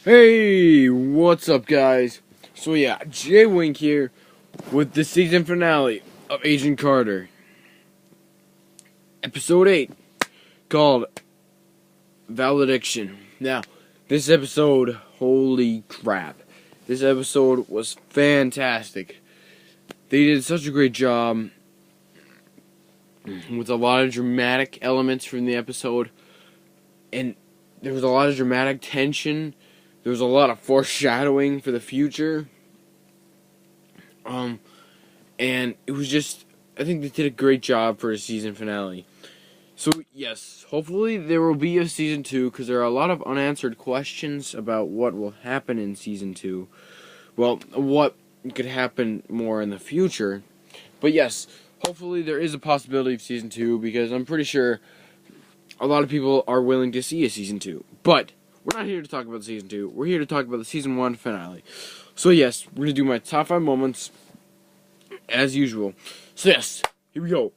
Hey, what's up, guys? So yeah, Jay Wink here with the season finale of Agent Carter, episode 8, called Valediction. Now, this episode, holy crap, this episode was fantastic. They did such a great job with a lot of dramatic elements from the episode, and there was a lot of dramatic tension. There was a lot of foreshadowing for the future. And it was just, I think they did a great job for a season finale. So, yes, hopefully there will be a season 2, because there are a lot of unanswered questions about what will happen in season 2. Well, what could happen more in the future. But yes, hopefully there is a possibility of season 2, because I'm pretty sure a lot of people are willing to see a season 2. But we're not here to talk about season 2. We're here to talk about the season 1 finale. So yes, we're going to do my top 5 moments as usual. So yes, here we go.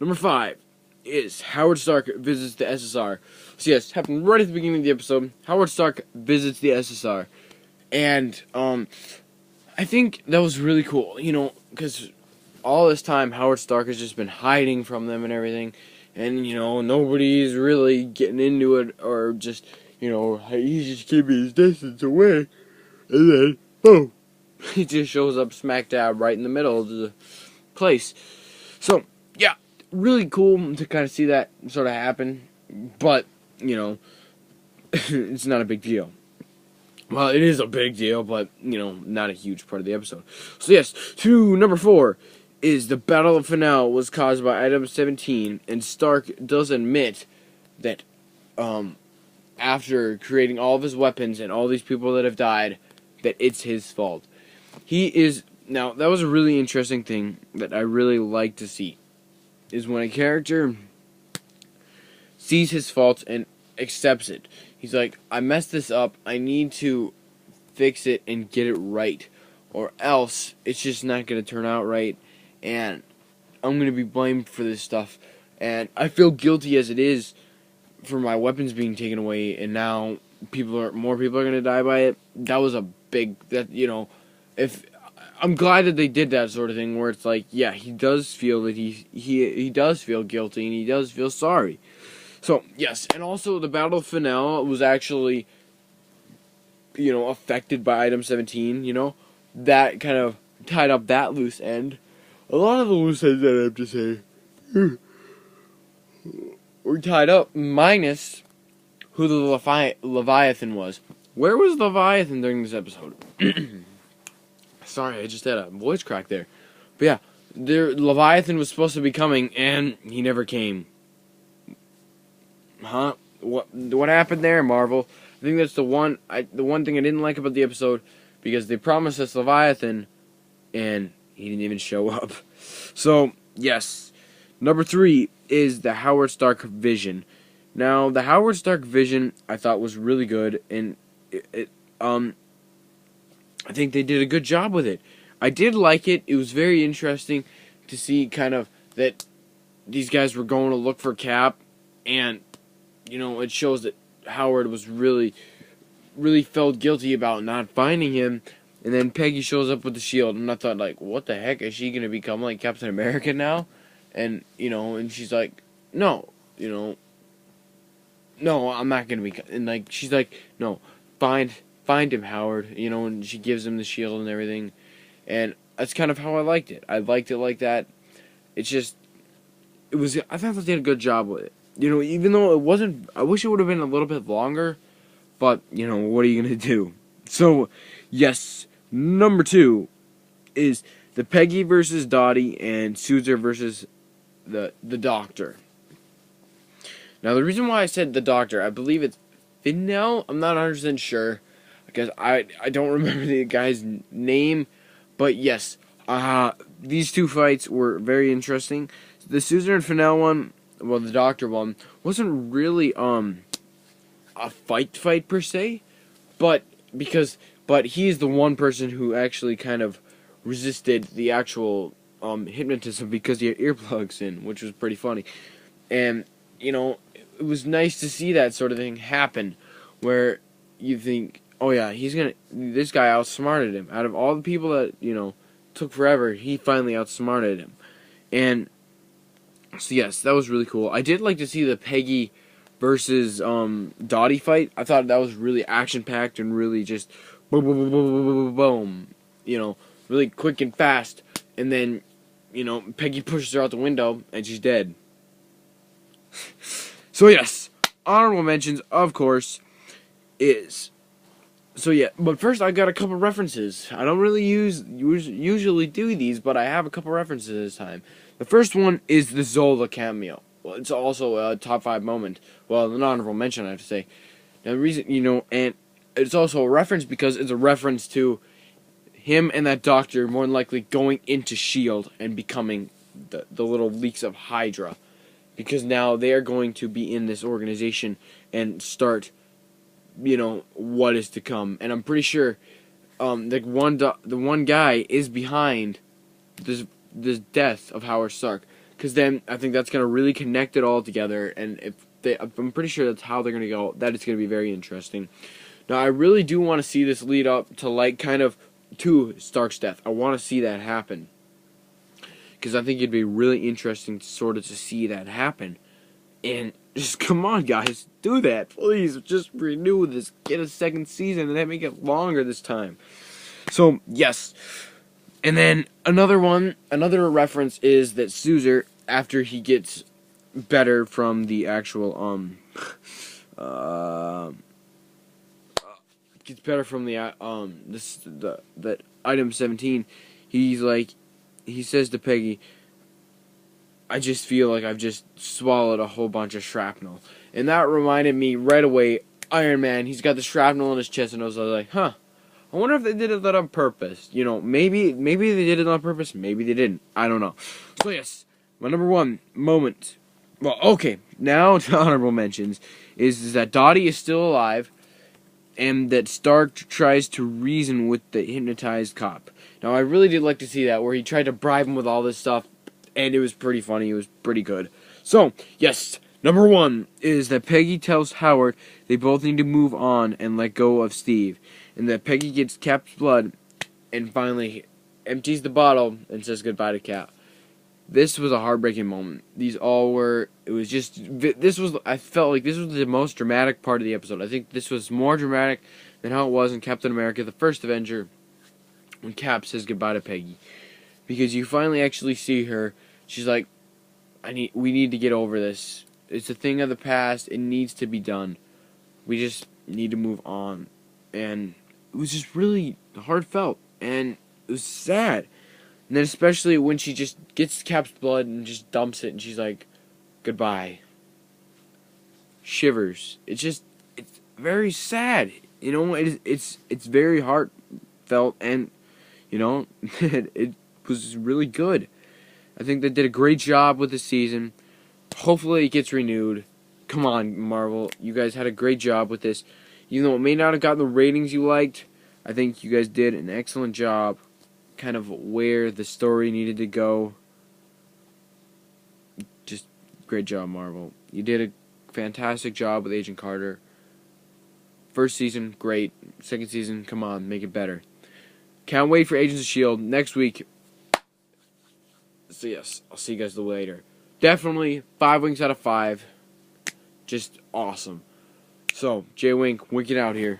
Number 5 is Howard Stark visits the SSR. So yes, happened right at the beginning of the episode. Howard Stark visits the SSR. And I think that was really cool, because all this time Howard Stark has just been hiding from them and everything. And, nobody's really getting into it, or just, he's just keeping his distance away. And then, boom, he just shows up smack dab right in the middle of the place. So, yeah, really cool to kind of see that sort of happen. But, it's not a big deal. Well, it is a big deal, but, not a huge part of the episode. So, yes, to number 4 is the Battle of Finale was caused by Item 17, and Stark does admit that, after creating all of his weapons and all these people that have died, that it's his fault. Now, that was a really interesting thing that I really like to see, is when a character sees his faults and accepts it. He's like, I messed this up, I need to fix it and get it right, or else it's just not going to turn out right, and I'm going to be blamed for this stuff, and I feel guilty as it is for my weapons being taken away, and now more people are going to die by it. That was a big, if I'm glad that they did that sort of thing, where it's like, yeah, he does feel that he does feel guilty, and he does feel sorry. So, yes, and also the Battle Finale was actually, affected by Item 17, that kind of tied up that loose end. A lot of the loose ends that I have to say were tied up, minus who the Leviathan was. Where was Leviathan during this episode? Sorry, I just had a voice crack there. But yeah, Leviathan was supposed to be coming, and he never came. Huh? What happened there, Marvel? I think that's the one thing I didn't like about the episode, because they promised us Leviathan, and he didn't even show up. So, yes. Number 3 is the Howard Stark vision. Now, the Howard Stark vision I thought was really good, and I think they did a good job with it. I did like it. It was very interesting to see kind of that these guys were going to look for Cap, and, it shows that Howard was really felt guilty about not finding him, and then Peggy shows up with the shield, and I thought, like, what the heck, is she going to become like Captain America now? And, and she's like, no, no, I'm not going to be, and, like, she's like, no, find him, Howard, and she gives him the shield and everything, and that's kind of how I liked it. I liked it like that. I thought they did a good job with it. Even though it wasn't, I wish it would have been a little bit longer, but, what are you going to do? So, yes, number 2 is the Peggy versus Dottie and Suzer versus the Doctor. Now, the reason why I said the Doctor, I believe it's Fidel. I'm not 100% sure, because I don't remember the guy's name, but yes, these two fights were very interesting. The Suzer and Fidel one, well, the Doctor one, wasn't really a fight per se, but he's the one person who actually kind of resisted the actual hypnotism, because he had earplugs in, which was pretty funny. And it was nice to see that sort of thing happen, where you think, oh yeah, this guy outsmarted him. Out of all the people that, took forever, he finally outsmarted him. And so yes, that was really cool. I did like to see the Peggy versus Dottie fight. I thought that was really action packed and really just boom, boom, boom, boom, boom, boom, boom, really quick and fast. And then, Peggy pushes her out the window and she's dead. So yes, honorable mentions, of course, is. So yeah, but first I got a couple references. I don't really usually do these, but I have a couple references this time. The first one is the Zola cameo. Well, it's also a top 5 moment. Well, an honorable mention, I have to say. Now, the reason, and it's also a reference because it's a reference to him and that doctor more than likely going into S.H.I.E.L.D. and becoming the little leaks of Hydra. Because now they are going to be in this organization and start, what is to come. And I'm pretty sure the one guy is behind this death of Howard Stark. Because then I think that's going to really connect it all together. And I'm pretty sure that's how they're going to go. That is going to be very interesting. Now, I really do want to see this lead up to to Stark's death. I want to see that happen. Because I think it'd be really interesting to see that happen. And just, come on, guys. Do that. Please, just renew this. Get a second season and then make it longer this time. So, yes. And then, another reference is that Suzer, after he gets better from the actual, gets better from that item 17, he says to Peggy, I just feel like I've just swallowed a whole bunch of shrapnel. And that reminded me right away, Iron Man, he's got the shrapnel in his chest, and I was like, huh, I wonder if they did that on purpose. Maybe they did it on purpose, maybe they didn't. I don't know. So yes, my number 1 moment. Well, okay, now to honorable mentions, is that Dottie is still alive, and that Stark tries to reason with the hypnotized cop. Now, I really did like to see that, where he tried to bribe him with all this stuff, and it was pretty funny, it was pretty good. So, yes, number 1 is that Peggy tells Howard they both need to move on and let go of Steve, and that Peggy gets Cap's blood, and finally empties the bottle and says goodbye to Cap. This was a heartbreaking moment. These all were, I felt like this was the most dramatic part of the episode. I think this was more dramatic than how it was in Captain America, the First Avenger, when Cap says goodbye to Peggy. Because you finally actually see her. She's like, we need to get over this. It's a thing of the past. It needs to be done. We just need to move on. And it was just really heartfelt. And it was sad. And then especially when she just gets Cap's blood and just dumps it, and she's like, goodbye. Shivers. It's very sad. It's very heartfelt, and, it was really good. I think they did a great job with the season. Hopefully it gets renewed. Come on, Marvel. You guys had a great job with this. Even though it may not have gotten the ratings you liked, I think you guys did an excellent job kind of where the story needed to go. Just great job, Marvel. You did a fantastic job with Agent Carter. First season, great. Second season, come on, make it better. Can't wait for Agents of S.H.I.E.L.D. next week. So yes, I'll see you guys later. Definitely 5 winks out of 5. Just awesome. So, J Wink, winking out here.